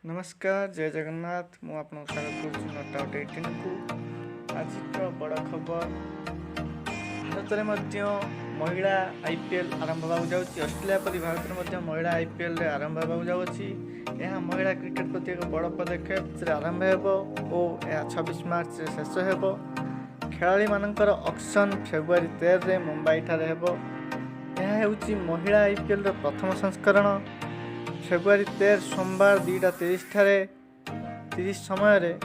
नमस्कार जय जगन्नाथ मु आपन स्वागत करुँ को आज बड़ खबर भारत में महिला आईपीएल आरंभ होगा जाऊँगी। ऑस्ट्रेलिया परी भारत में महिला आईपीएल आरंभ होगा जाऊँगी। यह महिला क्रिकेट प्रति एक बड़ पदक्षेप से आरंभ हो 26 मार्च से शेष हो। खेलाड़ी मानकर ऑक्शन फेब्रुआरी 13 मुंबई ठारे हो। यह हूँ महिला आईपीएल प्रथम संस्करण। फेब्रुआरी 13 सोमवार 2:30 समय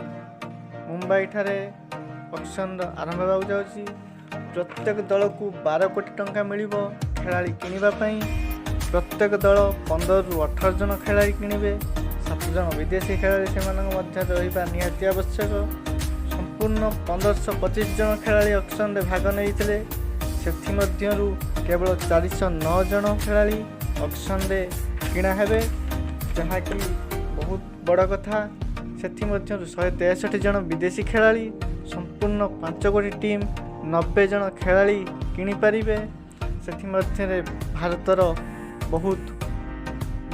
मुंबई ठारे ऑक्शन आरंभ होगा जाऊँगी। प्रत्येक दल को 12 कोटी टंका मिलिबो खेलाड़ी किनिबा पई। प्रत्येक दल 15 ରୁ 18 जन खेलाड़ी किनिबे। 7 जन विदेशी खेलाड़ी सेमानक मध्य रहिबा निहाती आवश्यक। संपूर्ण 1525 जन खेलाड़ी ऑक्शन रे भाग नेइथिले। सेथि मध्यरु केवल 409 जन खेलाड़ी ऑक्शन रे किणा हेबे, जहाँकि बहुत बड़ कथा। सेथि मध्यरु 163 जन विदेशी खेलाड़ी। संपूर्ण 5 कोटी टीम 90 जन खेलाड़ी किनी पारिबे। सेथि मध्य भारतर बहुत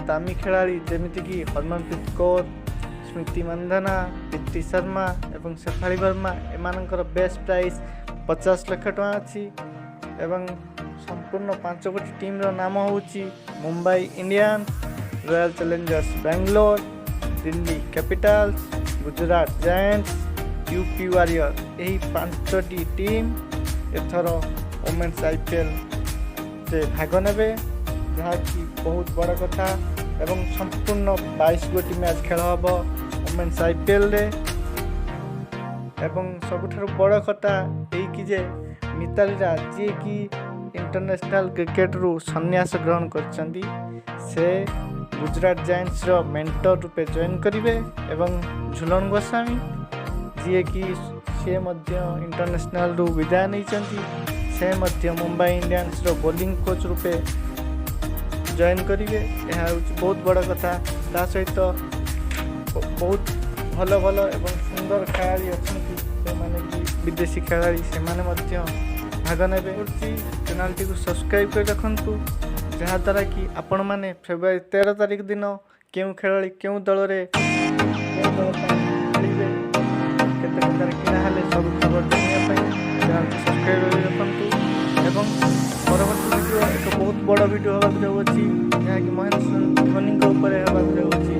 दामी खेलाड़ी जमिति कि हरमनप्रीत कौर, स्मृति मंधाना, प्रीति शर्मा एवं शेफाली वर्मा एमानकर बेस्ट प्राइस 50 लाख टଙ୍କା अछि। एवं संपूर्ण 5 कोटी टीम रो नाम होउची Mumbai Indians, royal Challengers Bangalore, Delhi Capitals, Gujarat giants, UP warrior. यही 5टी टीम एथर वोमेन्स आईपीएल से भाग नेबे, जहाँकि बहुत बड़ कथा। एवं संपूर्ण 22 गोटी मैच खेल हम वोमेन्स आईपीएल रे। एवं सबुठारु बड़ कथा यही जे मिताली राज जी की इंटरनेशनल क्रिकेट रु संन्यास ग्रहण करछंदी, से गुजरात जायंट्स रो मेंटर रूपे जॉइन करिवे। एवं झुलन गोस्वामी जी की से मध्य इंटरनेशनल रु विदाय नहीं, से मध्य मुंबई इंडियंस रो बॉलिंग कोच रूपे जॉइन करिवे। यह बहुत बड़ कथा। ता सहित बहुत भल भल एवं सुंदर खेलाड़ी अछंती, से माने कि विदेशी खेलाड़ी से माने मध्य भाग नेबे। चैनल टी को सब्सक्राइब कर रखंतु, जहाँ द्वारा कि आपण माने फेब्रुआरी 13 तारिख दिन केउ खेलाड़ी केउ दल रे खेलिबे, केते प्रकार किना हले सब खबर जानिया पई चैनल को सब्सक्राइब कर रखंतु। एवं परवर्ती वीडियो एक बहुत बड़ वीडियो होगा जाउछि, जहाँ कि महेंद्र सिंह धोनी के ऊपर होगा जाउछि।